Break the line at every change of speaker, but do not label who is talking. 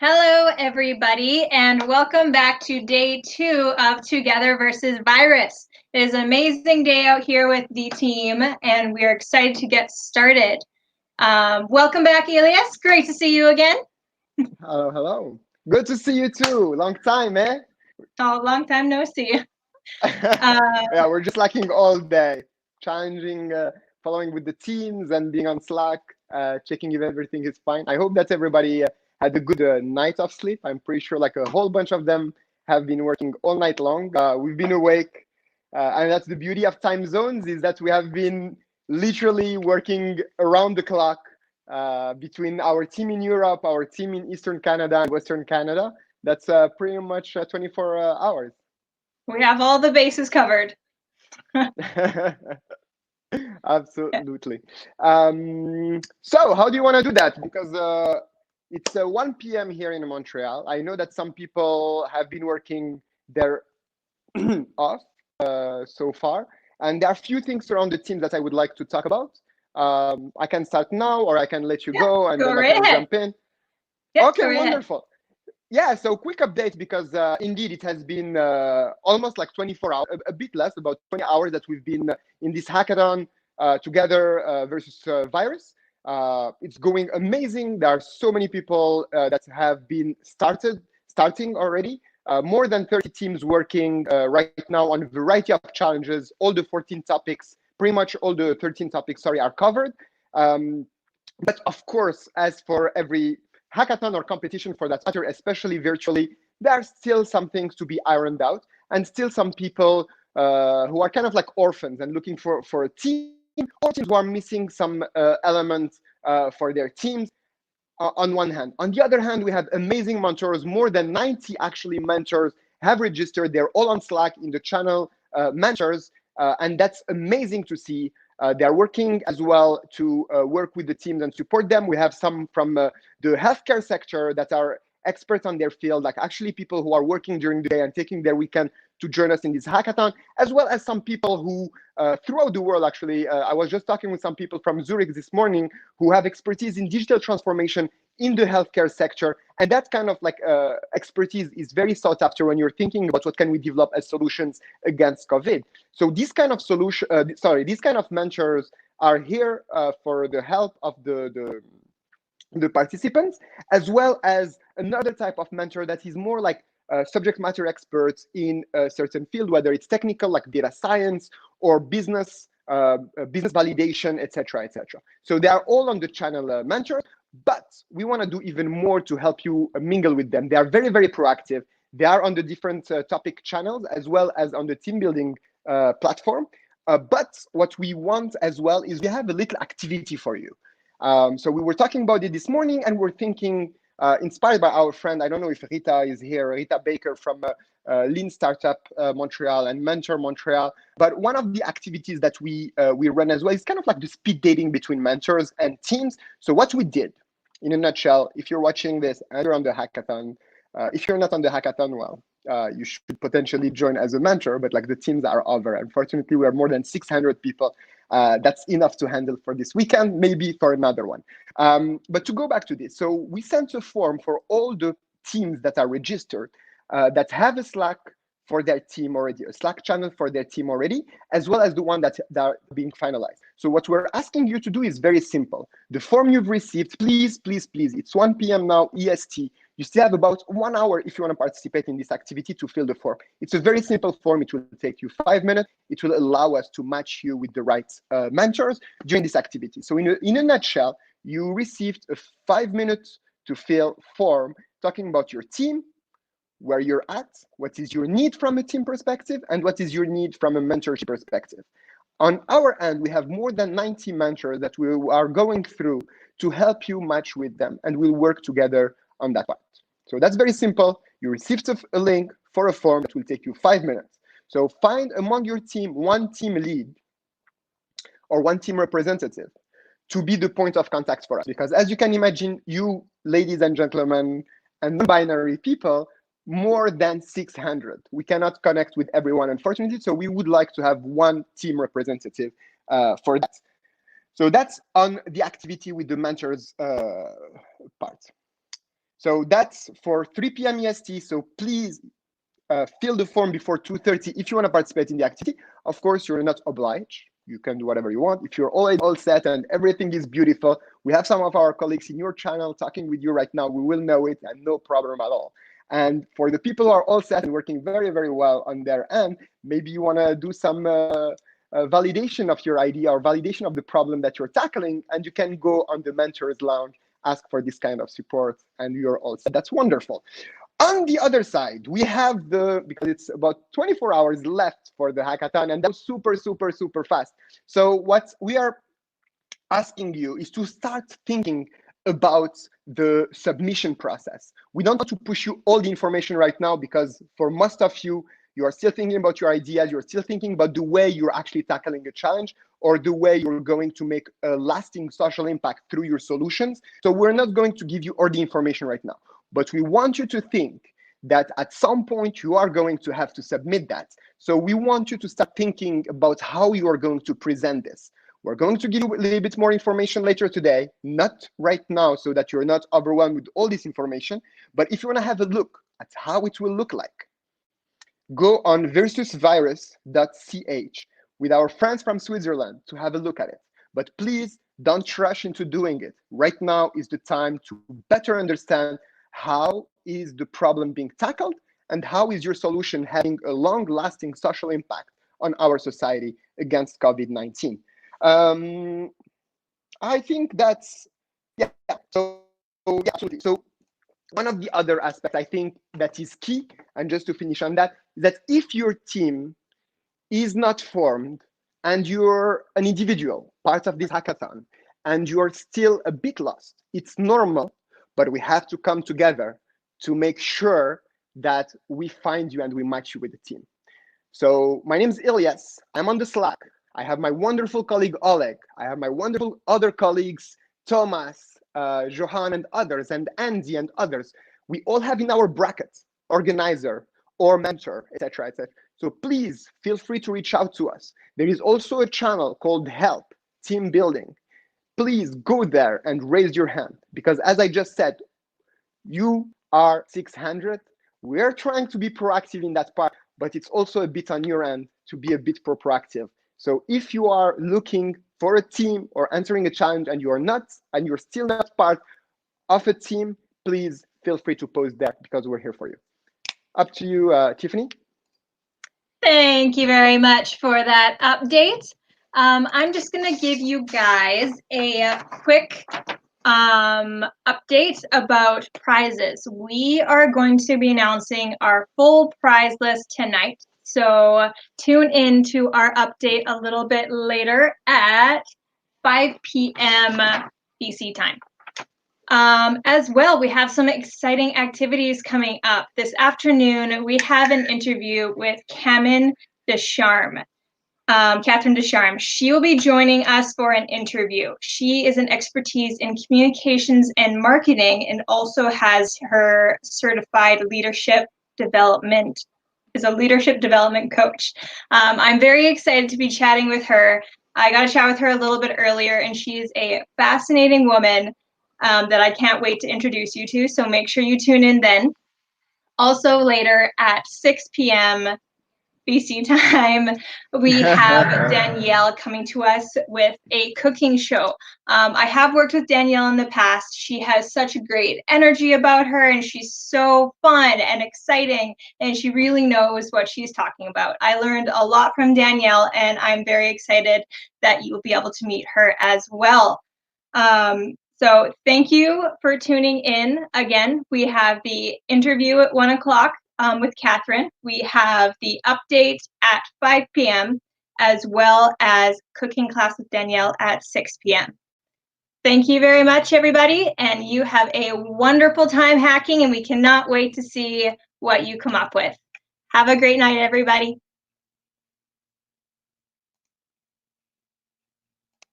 Hello, everybody, and welcome back to day 2 of Together versus Virus. It is an amazing day out here with the team, and we are excited to get started. Welcome back, Elias. Great to see you again.
Hello, hello. Good to see you too. Long time, eh?
Oh, long time no see. Uh,
Yeah, we're just slacking all day, challenging, following with the teams and being on Slack, checking if everything is fine. I hope that everybody had a good night of sleep. I'm pretty sure like a whole bunch of them have been working all night long. We've been awake, and that's the beauty of time zones is that we have been literally working around the clock between our team in Europe, our team in Eastern Canada, and Western Canada. That's pretty much 24 hours.
we have all the bases covered.
Absolutely. So, how do you want to do that? Because it's 1 p.m. here in Montreal. I know that some people have been working their off so far, and there are a few things around the team that I would like to talk about. I can start now, or I can let you
Yeah,
go, and
go
then I
right
can
ahead.
jump in.
Yeah,
Okay,
go right ahead.
wonderful. Yeah, so quick update because indeed it has been almost like 24 hours, a bit less, about 20 hours that we've been in this hackathon together versus virus. It's going amazing. There are so many people that have been starting already. More than 30 teams working right now on a variety of challenges. All the 14 topics, pretty much all the 13 topics, sorry, are covered. Um, but of course, as for every hackathon or competition for that matter, especially virtually, there are still some things to be ironed out, and still some people who are kind of like orphans and looking for a team, or teams who are missing some elements for their teams. On one hand, on the other hand, we have amazing mentors. More than 90 actually mentors have registered. They're all on Slack in the channel mentors, and that's amazing to see. They're working as well to work with the teams and support them. We have some from the healthcare sector that are experts on their field, like actually people who are working during the day and taking their weekend to join us in this hackathon, as well as some people who throughout the world, actually, I was just talking with some people from Zurich this morning who have expertise in digital transformation in the healthcare sector. And that kind of like expertise is very sought after when you're thinking about what can we develop as solutions against COVID. So these kind of these kind of mentors are here for the help of the participants, as well as another type of mentor that is more like subject matter experts in a certain field, whether it's technical like data science or business validation, etc., etc. So they are all on the channel mentors, but we want to do even more to help you mingle with them. They are very, very proactive. They are on the different topic channels as well as on the team building platform. But what we want as well is we have a little activity for you. So we were talking about it this morning, and we're thinking, inspired by our friend, I don't know if Rita is here, Rita Baker from Lean Startup Montreal and Mentor Montreal. But one of the activities that we run as well is kind of like the speed dating between mentors and teams. So what we did, in a nutshell, if you're watching this and you're on the hackathon, if you're not on the hackathon, well, you should potentially join as a mentor, but like the teams are over. Unfortunately, we are more than 600 people. That's enough to handle for this weekend, maybe for another one. But to go back to this, so we sent a form for all the teams that are registered that have a Slack for their team already, a Slack channel for their team already, as well as the one that are being finalized. So what we're asking you to do is very simple. The form you've received, please, please, please, it's 1 p.m. now, EST. You still have about 1 hour if you want to participate in this activity to fill the form. It's a very simple form. It will take you 5 minutes. It will allow us to match you with the right mentors during this activity. So in a nutshell, you received a 5-minute to fill form talking about your team, where you're at, what is your need from a team perspective, and what is your need from a mentorship perspective. On our end, we have more than 90 mentors that we are going through to help you match with them, and we'll work together on that part. So that's very simple. You received a link for a form that will take you 5 minutes. So find among your team one team lead or one team representative to be the point of contact for us. Because as you can imagine, you, ladies and gentlemen, and non-binary people, more than 600. We cannot connect with everyone, unfortunately, so we would like to have one team representative for that. So that's on the activity with the mentors part. So that's for 3 p.m. EST. So please fill the form before 2:30 if you want to participate in the activity. Of course, you're not obliged. You can do whatever you want. If you're already all set and everything is beautiful, we have some of our colleagues in your channel talking with you right now. We will know it and no problem at all. And for the people who are all set and working very, very well on their end, maybe you want to do some validation of your idea or validation of the problem that you're tackling, and you can go on the Mentors Lounge, ask for this kind of support, and you're all set. That's wonderful. On the other side, we have because it's about 24 hours left for the hackathon, and that's super, super, super fast. So what we are asking you is to start thinking about the submission process. We don't want to push you all the information right now because for most of you, you are still thinking about your ideas, you're still thinking about the way you're actually tackling a challenge or the way you're going to make a lasting social impact through your solutions. So we're not going to give you all the information right now, but we want you to think that at some point you are going to have to submit that. So we want you to start thinking about how you are going to present this. We're going to give you a little bit more information later today, not right now so that you're not overwhelmed with all this information, but if you want to have a look at how it will look like, go on versusvirus.ch with our friends from Switzerland to have a look at it. But please don't rush into doing it. Right now is the time to better understand how is the problem being tackled and how is your solution having a long-lasting social impact on our society against COVID-19. I think that's, yeah, so yeah, absolutely. So one of the other aspects I think that is key, and just to finish on that, is that if your team is not formed and you're an individual, part of this hackathon, and you're still a bit lost, it's normal, but we have to come together to make sure that we find you and we match you with the team. So my name is Ilyas. I'm on the Slack. I have my wonderful colleague, Oleg. I have my wonderful other colleagues, Thomas, Johan and others, and Andy and others. We all have in our brackets, organizer or mentor, etc., etc. So please feel free to reach out to us. There is also a channel called Help Team Building. Please go there and raise your hand because as I just said, you are 600. We're trying to be proactive in that part, but it's also a bit on your end to be a bit more proactive. So if you are looking for a team or entering a challenge and you're still not part of a team, please feel free to post that because we're here for you. Up to you, Tiffany.
Thank you very much for that update. I'm just going to give you guys a quick update about prizes. We are going to be announcing our full prize list tonight. So tune in to our update a little bit later at 5 p.m. BC time. As well, we have some exciting activities coming up. This afternoon, we have an interview with Catherine Descharmes. Catherine Descharmes. She will be joining us for an interview. She is an expertise in communications and marketing and also has her certified leadership development, is a leadership development coach. I'm very excited to be chatting with her. I got to chat with her a little bit earlier, and she is a fascinating woman that I can't wait to introduce you to, so make sure you tune in then. Also later at 6 p.m. BC time, we have Danielle coming to us with a cooking show. I have worked with Danielle in the past. She has such a great energy about her, and she's so fun and exciting, and she really knows what she's talking about. I learned a lot from Danielle, and I'm very excited that you will be able to meet her as well. So thank you for tuning in. Again, we have the interview at 1 o'clock with Catherine. We have the update at 5 p.m. as well as cooking class with Danielle at 6 p.m. Thank you very much, everybody, and you have a wonderful time hacking, and we cannot wait to see what you come up with. Have a great night, everybody.